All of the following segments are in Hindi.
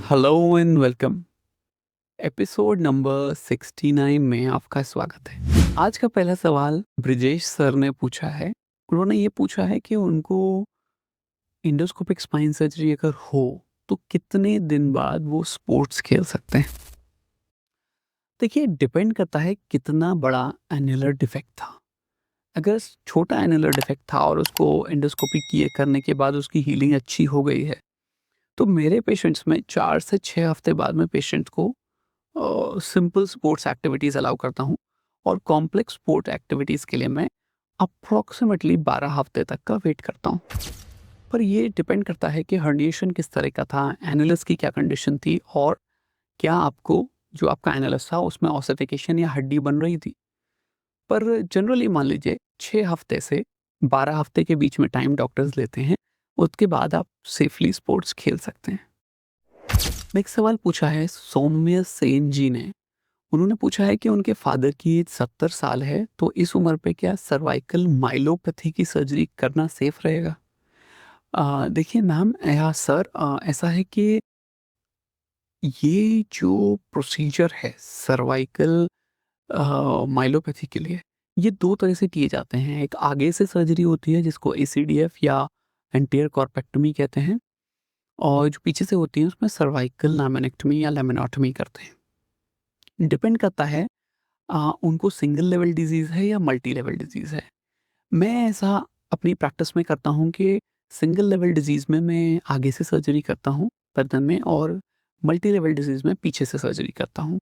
Hello and welcome. Episode number 69 में आपका स्वागत है। आज का पहला सवाल ब्रिजेश सर ने पूछा है। उन्होंने ये पूछा है कि उनको एंडोस्कोपिक स्पाइन सर्जरी अगर हो तो कितने दिन बाद वो स्पोर्ट्स खेल सकते हैं। देखिए, डिपेंड करता है कितना बड़ा एन्युलर डिफेक्ट था। अगर छोटा एन्युलर डिफेक्ट था और उसको एंडोस्कोपी किए करने के बाद उसकी हीलिंग अच्छी हो गई है, तो मेरे पेशेंट्स में 4 से 6 हफ्ते बाद में पेशेंट को सिंपल स्पोर्ट्स एक्टिविटीज़ अलाउ करता हूँ और कॉम्प्लेक्स स्पोर्ट एक्टिविटीज़ के लिए मैं अप्रॉक्सिमेटली 12 हफ्ते तक का वेट करता हूँ। पर ये डिपेंड करता है कि हर्निएशन किस तरह का था, एनुलस की क्या कंडीशन थी और क्या आपको जो आपका एनुलस था उसमें ऑसिफिकेशन या हड्डी बन रही थी। पर जनरली मान लीजिए 6 हफ्ते से 12 हफ्ते के बीच में टाइम डॉक्टर्स लेते हैं, उसके बाद आप सेफली स्पोर्ट्स खेल सकते हैं। नेक्स्ट सवाल पूछा है सौम्य सेन जी ने। उन्होंने पूछा है कि उनके फादर की एज 70 साल है, तो इस उम्र पे क्या सर्वाइकल माइलोपैथी की सर्जरी करना सेफ रहेगा? देखिए मैम या सर, ऐसा है कि ये जो प्रोसीजर है सर्वाइकल माइलोपैथी के लिए, ये 2 तरह से किए जाते हैं। एक आगे से सर्जरी होती है जिसको एसीडीएफ या एंटीरियर कॉर्पेक्टोमी कहते हैं, और जो पीछे से होती है उसमें सर्वाइकल लैमिनेक्टमी या लैमिनोटमी करते हैं। डिपेंड करता है उनको सिंगल लेवल डिजीज़ है या मल्टी लेवल डिजीज़ है। मैं ऐसा अपनी प्रैक्टिस में करता हूँ कि सिंगल लेवल डिजीज़ में मैं आगे से सर्जरी करता हूँ गर्दन में, और मल्टी लेवल डिजीज़ में पीछे से सर्जरी करता हूँ।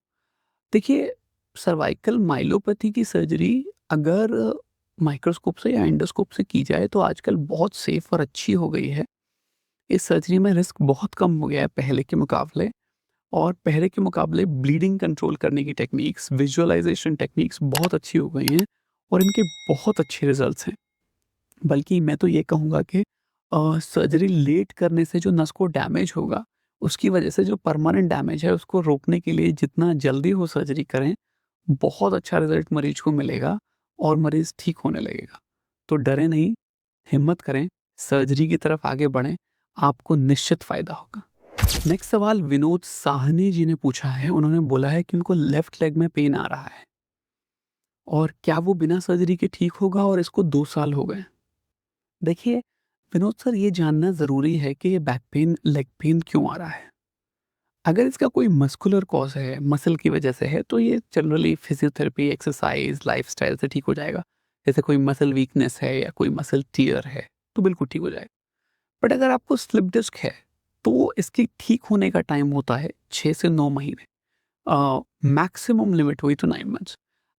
देखिए, सर्वाइकल माइलोपैथी की सर्जरी अगर माइक्रोस्कोप से या एंडोस्कोप से की जाए तो आजकल बहुत सेफ और अच्छी हो गई है। इस सर्जरी में रिस्क बहुत कम हो गया है पहले के मुकाबले, और पहले के मुकाबले ब्लीडिंग कंट्रोल करने की टेक्निक्स, विजुअलाइज़ेशन टेक्निक्स बहुत अच्छी हो गई हैं और इनके बहुत अच्छे रिज़ल्ट्स हैं। बल्कि मैं तो ये कहूँगा कि सर्जरी लेट करने से जो नस को डैमेज होगा, उसकी वजह से जो परमानेंट डैमेज है उसको रोकने के लिए जितना जल्दी हो सर्जरी करें, बहुत अच्छा रिज़ल्ट मरीज को मिलेगा और मरीज़ ठीक होने लगेगा। तो डरें नहीं, हिम्मत करें, सर्जरी की तरफ आगे बढ़ें, आपको निश्चित फ़ायदा होगा। नेक्स्ट सवाल विनोद साहनी जी ने पूछा है। उन्होंने बोला है कि उनको लेफ्ट लेग में पेन आ रहा है और क्या वो बिना सर्जरी के ठीक होगा, और इसको 2 साल हो गए। देखिए विनोद सर, ये जानना ज़रूरी है कि ये बैक पेन, लेग पेन क्यों आ रहा है। अगर इसका कोई मस्कुलर कॉज है, मसल की वजह से है, तो ये जनरली फिजियोथेरेपी, एक्सरसाइज, लाइफस्टाइल से ठीक हो जाएगा। जैसे कोई मसल वीकनेस है या कोई मसल टियर है, तो बिल्कुल ठीक हो जाएगा। बट अगर आपको स्लिप डिस्क है, तो इसके ठीक होने का टाइम होता है 6 से 9 महीने। मैक्सिमम लिमिट हुई तो 9 मंथ्स।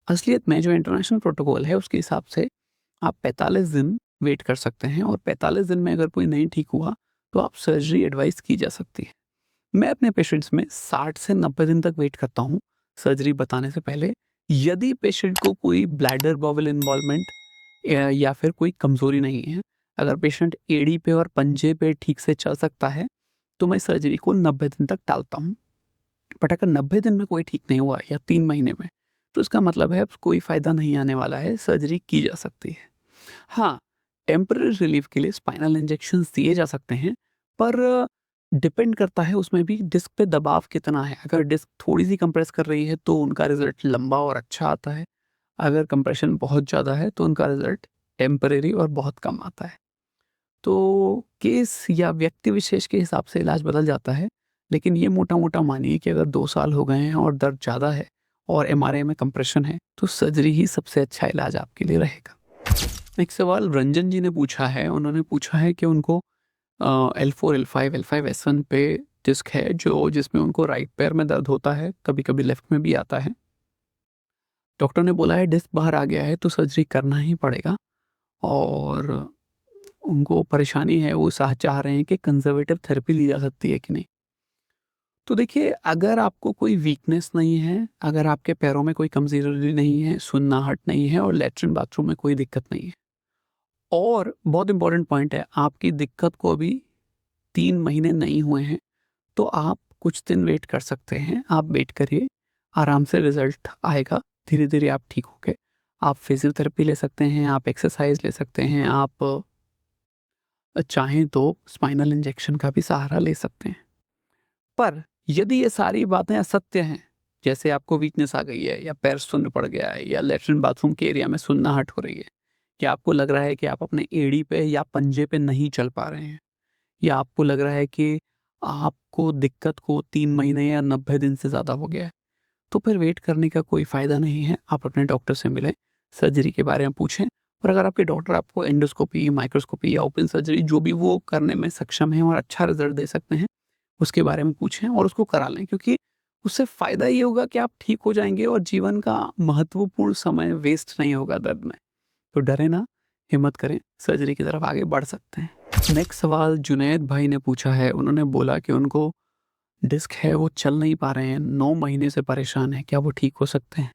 असलियत में जो इंटरनेशनल प्रोटोकॉल है उसके हिसाब से आप 45 दिन वेट कर सकते हैं, और 45 दिन में अगर कोई नहीं ठीक हुआ तो आप सर्जरी एडवाइस की जा सकती है। मैं अपने पेशेंट्स में 60 से 90 दिन तक वेट करता हूँ सर्जरी बताने से पहले। यदि पेशेंट को कोई ब्लैडर बॉवल इन्वॉल्वमेंट या फिर कोई कमज़ोरी नहीं है, अगर पेशेंट एड़ी पे और पंजे पे ठीक से चल सकता है, तो मैं सर्जरी को 90 दिन तक टालता हूँ। बट अगर 90 दिन में कोई ठीक नहीं हुआ या 3 महीने में, तो इसका मतलब है अब कोई फ़ायदा नहीं आने वाला है, सर्जरी की जा सकती है। हाँ, टेम्परेरी रिलीफ के लिए स्पाइनल इंजेक्शंस दिए जा सकते हैं, पर डिपेंड करता है उसमें भी डिस्क पे दबाव कितना है। अगर डिस्क थोड़ी-सी कंप्रेस कर रही है तो उनका रिज़ल्ट लंबा और अच्छा आता है। अगर कंप्रेशन बहुत ज़्यादा है तो उनका रिज़ल्ट टेम्परेरी और बहुत कम आता है। तो केस या व्यक्ति विशेष के हिसाब से इलाज बदल जाता है, लेकिन ये मोटा-मोटा मानिए कि अगर 2 साल हो गए हैं और दर्द ज़्यादा है और एमआरआई में कंप्रेशन है, तो सर्जरी ही सबसे अच्छा इलाज आपके लिए रहेगा। एक सवाल रंजन जी ने पूछा है। उन्होंने पूछा है कि उनको L4, L5, L5, S1 पे डिस्क है, जो जिसमें उनको राइट पैर में दर्द होता है, कभी-कभी लेफ्ट में भी आता है। डॉक्टर ने बोला है डिस्क बाहर आ गया है तो सर्जरी करना ही पड़ेगा, और उनको परेशानी है, वो चाह रहे हैं कि कंज़र्वेटिव थेरेपी ली जा सकती है कि नहीं। तो देखिए, अगर आपको कोई वीकनेस नहीं है, अगर आपके पैरों में कोई कमज़ोरी नहीं है, सुन्नाहट नहीं है और लैट्रिन बाथरूम में कोई दिक्कत नहीं है, और बहुत इम्पोर्टेंट पॉइंट है, आपकी दिक्कत को अभी 3 महीने नहीं हुए हैं, तो आप कुछ दिन वेट कर सकते हैं। आप वेट करिए, आराम से रिज़ल्ट आएगा, धीरे-धीरे आप ठीक होके आप फिज़ियोथेरेपी ले सकते हैं, आप एक्सरसाइज़ ले सकते हैं, आप चाहें तो स्पाइनल इंजेक्शन का भी सहारा ले सकते हैं। पर यदि ये सारी बातें असत्य हैं, जैसे आपको वीकनेस आ गई है या पैर सुन्न पड़ गया है या लैट्रिन बाथरूम के एरिया में सुन्नाहट हो रही है, या आपको लग रहा है कि आप अपने एड़ी पे या पंजे पे नहीं चल पा रहे हैं, या आपको लग रहा है कि आपको दिक्कत को 3 महीने या 90 दिन से ज़्यादा हो गया है, तो फिर वेट करने का कोई फ़ायदा नहीं है। आप अपने डॉक्टर से मिलें, सर्जरी के बारे में पूछें, और अगर आपके डॉक्टर आपको एंडोस्कोपी, माइक्रोस्कोपी या ओपन सर्जरी जो भी वो करने में सक्षम हैं और अच्छा रिज़ल्ट दे सकते हैं, उसके बारे में पूछें और उसको करा लें, क्योंकि उससे फ़ायदा ये होगा कि आप ठीक हो जाएँगे और जीवन का महत्वपूर्ण समय वेस्ट नहीं होगा दर्द में। तो डरें ना, हिम्मत करें, सर्जरी की तरफ आगे बढ़ सकते हैं। नेक्स्ट सवाल जुनैद भाई ने पूछा है, उन्होंने बोला कि उनको डिस्क है, वो चल नहीं पा रहे हैं, 9 महीने से परेशान हैं, क्या वो ठीक हो सकते हैं?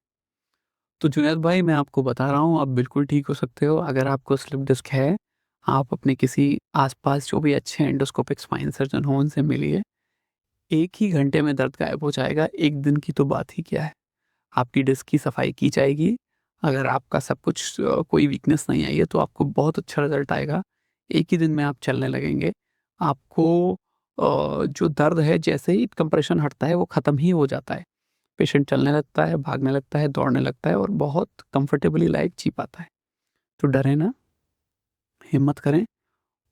तो जुनैद भाई, मैं आपको बता रहा हूँ, आप बिल्कुल ठीक हो सकते हो। अगर आपको स्लिप डिस्क है, आप अपने किसी आस-पास जो भी अच्छे एंडोस्कोपिक स्पाइन सर्जन हो, उनसे मिलिए। 1 ही घंटे में दर्द गायब हो जाएगा, 1 दिन की तो बात ही क्या है। आपकी डिस्क की सफाई की जाएगी। अगर आपका सब कुछ कोई वीकनेस नहीं आई है, तो आपको बहुत अच्छा रिज़ल्ट आएगा। 1 ही दिन में आप चलने लगेंगे। आपको जो दर्द है, जैसे ही कंप्रेशन हटता है, वो ख़त्म ही हो जाता है। पेशेंट चलने लगता है, भागने लगता है, दौड़ने लगता है और बहुत कंफर्टेबली लाइफ़ जी पाता है। तो डरें ना, हिम्मत करें,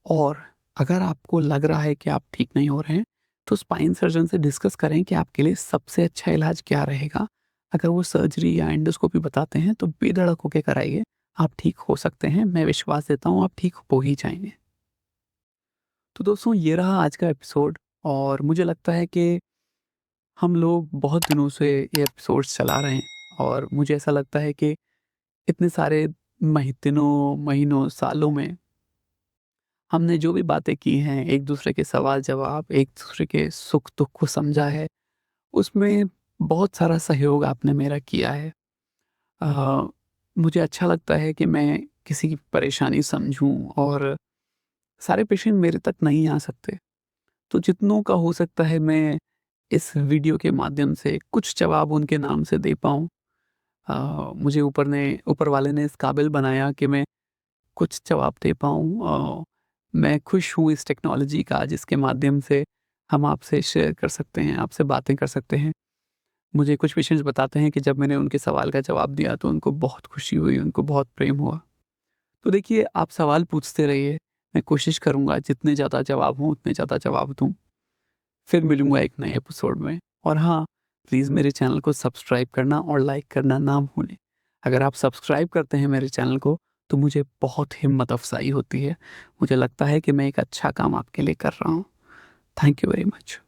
और अगर आपको लग रहा है कि आप ठीक नहीं हो रहे हैं, तो स्पाइन सर्जन से डिस्कस करें कि आपके लिए सबसे अच्छा इलाज क्या रहेगा। अगर वो सर्जरी या एंडोस्कोपी बताते हैं, तो बेधड़क होके कराइए, आप ठीक हो सकते हैं। मैं विश्वास देता हूँ, आप ठीक हो ही जाएँगे। तो दोस्तों, ये रहा आज का एपिसोड, और मुझे लगता है कि हम लोग बहुत दिनों से ये एपिसोड्स चला रहे हैं, और मुझे ऐसा लगता है कि इतने सारे दिनों, महीनों, सालों में हमने जो भी बातें की हैं, एक-दूसरे के सवाल-जवाब, एक-दूसरे के सुख-दुख को समझा है, उसमें बहुत सारा सहयोग आपने मेरा किया है। अ, मुझे अच्छा लगता है कि मैं किसी की परेशानी समझूँ, और सारे पेशेंट मेरे तक नहीं आ सकते, तो जितनों का हो सकता है मैं इस वीडियो के माध्यम से कुछ जवाब उनके नाम से दे पाऊँ। मुझे ऊपर वाले ने इस काबिल बनाया कि मैं कुछ जवाब दे पाऊँ। मैं खुश हूँ इस टेक्नोलॉजी का, जिसके माध्यम से हम आपसे शेयर कर सकते हैं, आपसे बातें कर सकते हैं। मुझे कुछ पेशेंट्स बताते हैं कि जब मैंने उनके सवाल का जवाब दिया, तो उनको बहुत खुशी हुई, उनको बहुत प्रेम हुआ। तो देखिए, आप सवाल पूछते रहिए, मैं कोशिश करूँगा जितने ज़्यादा जवाब हों, उतने ज़्यादा जवाब दूँ। फिर मिलूँगा एक नए एपिसोड में, और हाँ, प्लीज़ मेरे चैनल को सब्सक्राइब करना और लाइक करना ना भूलें। अगर आप सब्सक्राइब करते हैं मेरे चैनल को, तो मुझे बहुत हिम्मत अफ़ज़ाई होती है। मुझे लगता है कि मैं एक अच्छा काम आपके लिए कर रहा हूँ। Thank you very much.